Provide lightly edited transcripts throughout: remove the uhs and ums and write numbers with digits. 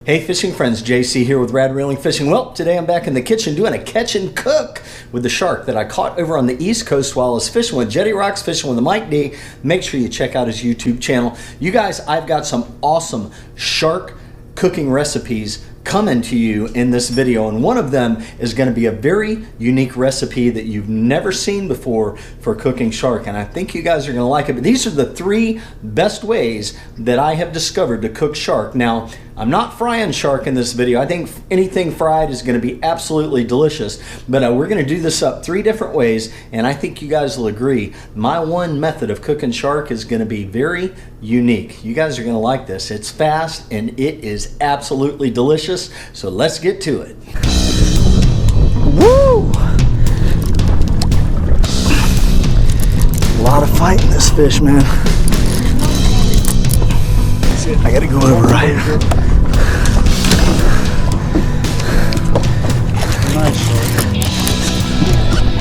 Hey fishing friends, JC here with Rad Reeling Fishing. Well, today I'm back in the kitchen doing a catch and cook with the shark that I caught over on the East Coast while I was fishing with Jettie Rocks Fishing with Mike D. Make sure you check out his YouTube channel. You guys, I've got some awesome shark cooking recipes coming to you in this video, and one of them is going to be a very unique recipe that you've never seen before for cooking shark, and I think you guys are going to like it. But these are the 3 best ways that I have discovered to cook shark. Now, I'm not frying shark in this video. I think anything fried is going to be absolutely delicious, but we're going to do this up 3 different ways, and I think you guys will agree my one method of cooking shark is going to be very unique. You guys are going to like this. It's fast and it is absolutely delicious. So let's get to it. Woo! A lot of fighting this fish, man. I gotta go over right.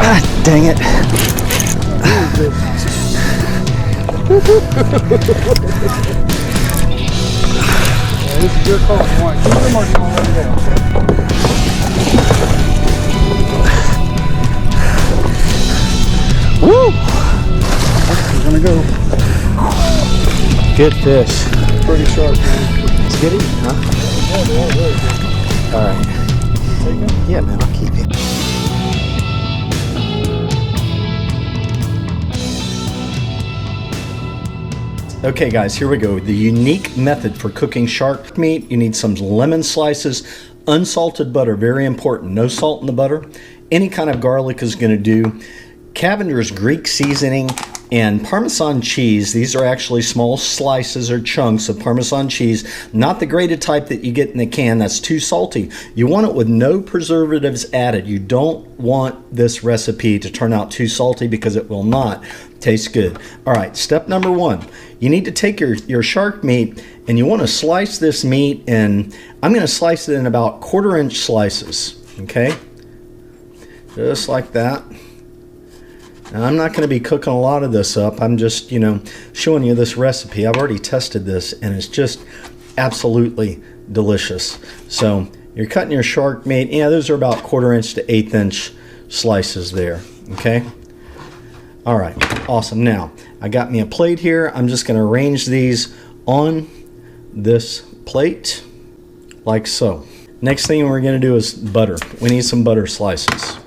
Ah, dang it. This is your call. You want to keep them or do you want to let them go? Woo! We're going to go. Good fish. Pretty sharp, man. Let's get it, huh? Yeah, they are really good. All right. You take him? Yeah, man, I'll keep it. Okay guys, here we go. The unique method for cooking shark meat. You need some lemon slices, unsalted butter, very important. No salt in the butter. Any kind of garlic is going to do. Cavender's Greek seasoning and Parmesan cheese. These are actually small slices or chunks of Parmesan cheese, not the grated type that you get in the can. That's too salty. You want it with no preservatives added. You don't want this recipe to turn out too salty because it will not taste good. All right, step number 1. You need to take your shark meat and you want to slice this meat in, I'm going to slice it in about 1/4 inch slices, okay? Just like that. Now, I'm not going to be cooking a lot of this up. I'm just, showing you this recipe. I've already tested this and it's just absolutely delicious. So you're cutting your shark meat. Yeah, those are about 1/4 inch to 1/8 inch slices there, okay? All right, awesome. Now, I got me a plate here. I'm just going to arrange these on this plate like so. Next thing we're going to do is butter. We need some butter slices.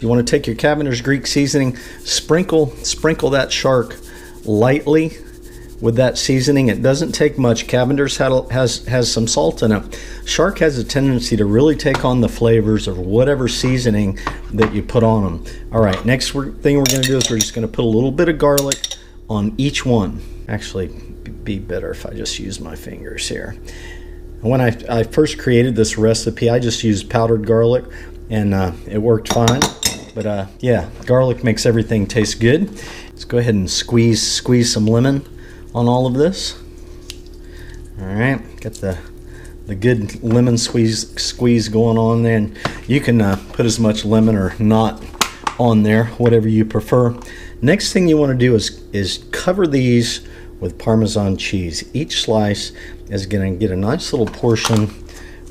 You want to take your Cavender's Greek seasoning, sprinkle that shark lightly with that seasoning. It doesn't take much. Cavender's has some salt in it. Shark has a tendency to really take on the flavors of whatever seasoning that you put on them. All right, next thing we're going to do is we're just going to put a little bit of garlic on each one. Actually, be better if I just use my fingers here. When I first created this recipe, I just used powdered garlic, and it worked fine. But yeah, garlic makes everything taste good. Let's go ahead and squeeze some lemon on all of this. All right, got the good lemon squeeze going on there, and you can put as much lemon or not on there, whatever you prefer. Next thing you want to do is cover these with Parmesan cheese. Each slice is going to get a nice little portion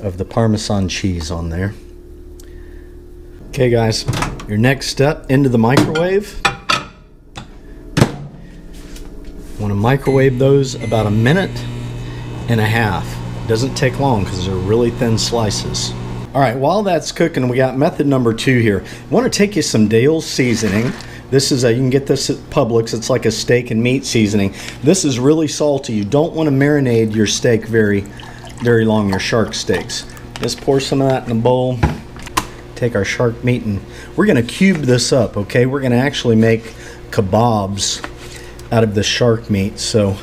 of the Parmesan cheese on there. Okay guys, your next step, into the microwave. Want to microwave those about 1.5 minutes. It doesn't take long because they're really thin slices. All right, while that's cooking, we got method number 2 here. I want to take you some Dale's seasoning. This is you can get this at Publix. It's like a steak and meat seasoning. This is really salty. You don't want to marinate your steak very long, your shark steaks. Just pour some of that in a bowl. Take our shark meat and we're going to cube this up, okay? We're going to actually make kebabs out of the shark meat. So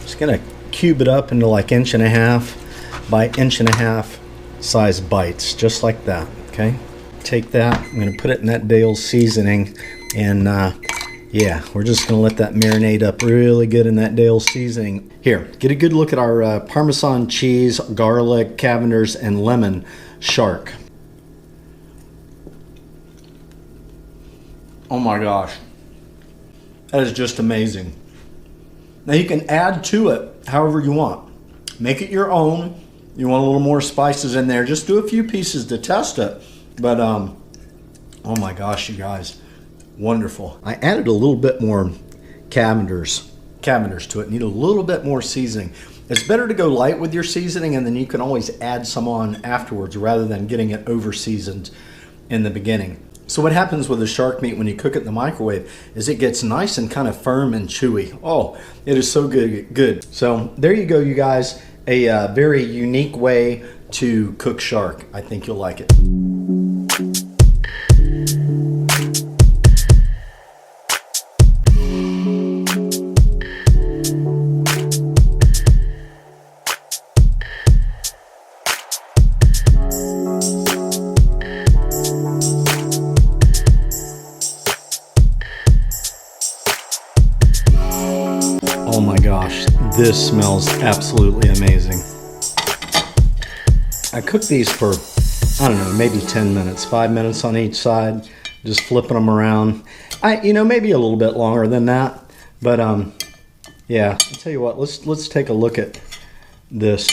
just going to cube it up into like 1.5 by 1.5 size bites, just like that, okay? Take that, I'm going to put it in that Dale's seasoning, and yeah, we're just going to let that marinate up really good in that Dale's seasoning. Here, get a good look at our Parmesan cheese, garlic, Cavender's, and lemon shark. Oh my gosh, that is just amazing. Now you can add to it however you want. Make it your own. you want a little more spices in there, just do a few pieces to test it. But oh my gosh, you guys, wonderful. I added a little bit more Cavenders to it. Need a little bit more seasoning. It's better to go light with your seasoning, and then you can always add some on afterwards rather than getting it over seasoned in the beginning. So what happens with the shark meat when you cook it in the microwave is it gets nice and kind of firm and chewy. Oh, it is so good. So there you go, you guys. A very unique way to cook shark. I think you'll like it. Oh my gosh, this smells absolutely amazing. I cooked these for, I don't know, maybe 10 minutes, 5 minutes on each side, just flipping them around. Maybe a little bit longer than that, but yeah, I'll tell you what, let's take a look at this.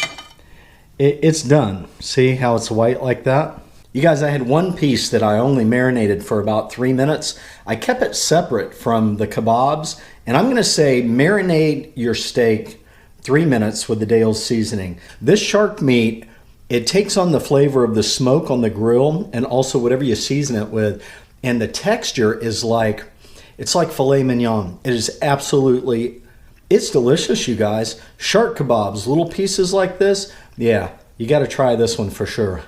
It's done. See how it's white like that? You guys, I had one piece that I only marinated for about 3 minutes. I kept it separate from the kebabs, and I'm gonna say marinate your steak 3 minutes with the Dale's seasoning. This shark meat, it takes on the flavor of the smoke on the grill and also whatever you season it with, and the texture is like, it's like filet mignon. It is absolutely, it's delicious, you guys. Shark kebabs, little pieces like this, yeah, you gotta try this one for sure.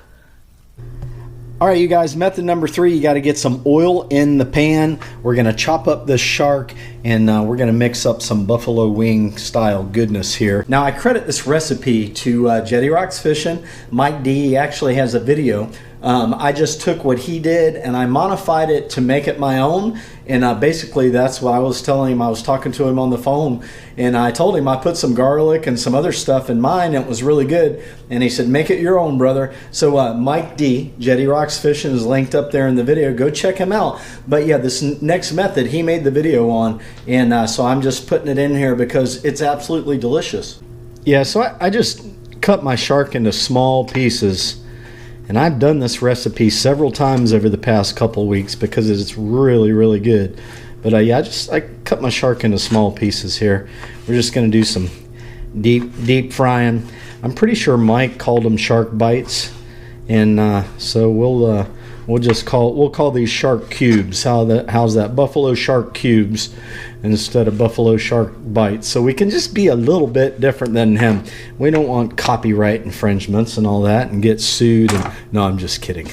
All right, you guys, method number 3, you got to get some oil in the pan. We're going to chop up this shark, and we're going to mix up some buffalo wing style goodness here. Now, I credit this recipe to Jettie Rocks Fishing. Mike D actually has a video. I just took what he did and I modified it to make it my own, and basically that's what I was telling him. I was talking to him on the phone, and I told him I put some garlic and some other stuff in mine. It was really good, and he said, make it your own, brother. So Mike D, Jettie Rocks Fishing, is linked up there in the video. Go check him out. But yeah, this next method he made the video on, and so I'm just putting it in here because it's absolutely delicious. Yeah, so I just cut my shark into small pieces. And I've done this recipe several times over the past couple weeks because it's really, really good. But yeah, I cut my shark into small pieces here. We're just going to do some deep frying. I'm pretty sure Mike called them shark bites, and so we'll call these shark cubes. How's that? Buffalo shark cubes instead of buffalo shark bites. So we can just be a little bit different than him. We don't want copyright infringements and all that and get sued. No, I'm just kidding.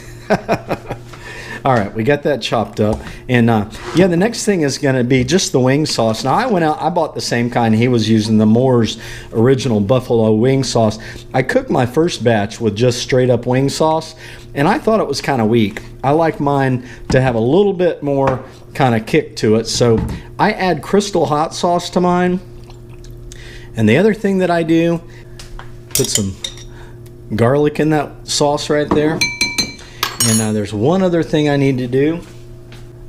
All right, we got that chopped up. And yeah, the next thing is going to be just the wing sauce. Now, I went out, I bought the same kind he was using, the Moore's original buffalo wing sauce. I cooked my first batch with just straight up wing sauce, and I thought it was kind of weak. I like mine to have a little bit more kind of kick to it. So I add Crystal hot sauce to mine. And the other thing that I do, put some garlic in that sauce right there. And there's one other thing I need to do.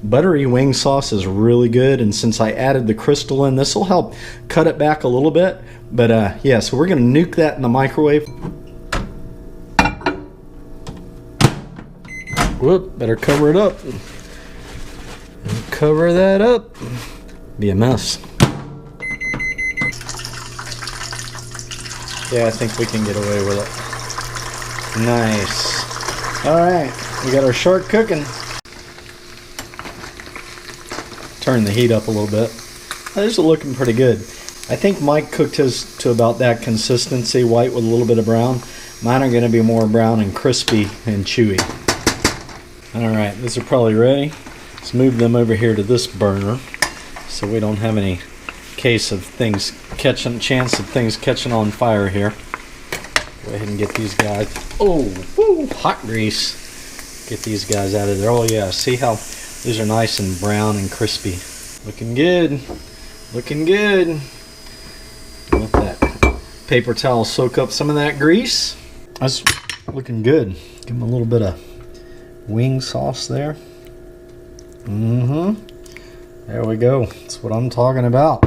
Buttery wing sauce is really good, and since I added the Crystal in, this will help cut it back a little bit. But yeah, so we're gonna nuke that in the microwave. Whoop, better cover it up. Cover that up. Be a mess. Yeah, I think we can get away with it. Nice. All right, we got our shark cooking. Turn the heat up a little bit. These are looking pretty good. I think Mike cooked his to about that consistency, white with a little bit of brown. Mine are going to be more brown and crispy and chewy. All right, these are probably ready. Let's move them over here to this burner so we don't have any chance of things catching on fire here. Go ahead and get these guys. Oh, woo, hot grease. Get these guys out of there. Oh yeah, see how these are nice and brown and crispy. Looking good. Looking good. Let that paper towel soak up some of that grease. That's looking good. Give them a little bit of wing sauce there. There we go. That's what I'm talking about.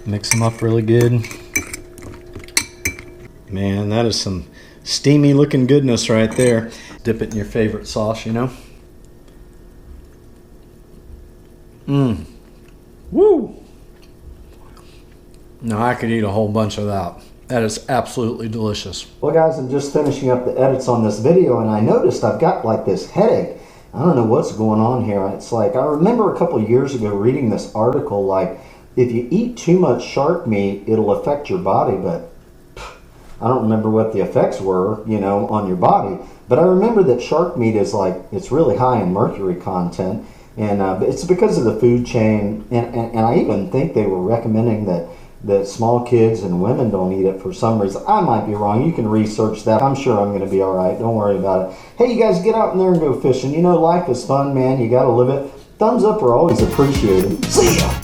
Mix them up really good. Man, that is some steamy looking goodness right there. Dip it in your favorite sauce, you know. Woo! No, I could eat a whole bunch of that. That is absolutely delicious. Well guys, I'm just finishing up the edits on this video and I noticed I've got like this headache. I don't know what's going on here. It's like, I remember a couple of years ago reading this article, like if you eat too much shark meat, it'll affect your body, but I don't remember what the effects were, you know, on your body. But I remember that shark meat is like, it's really high in mercury content, and it's because of the food chain, and I even think they were recommending that small kids and women don't eat it for some reason. I might be wrong. You can research that. I'm sure I'm going to be all right. Don't worry about it. Hey, you guys, get out in there and go fishing. You know, life is fun, man. You got to live it. Thumbs up are always appreciated. See ya!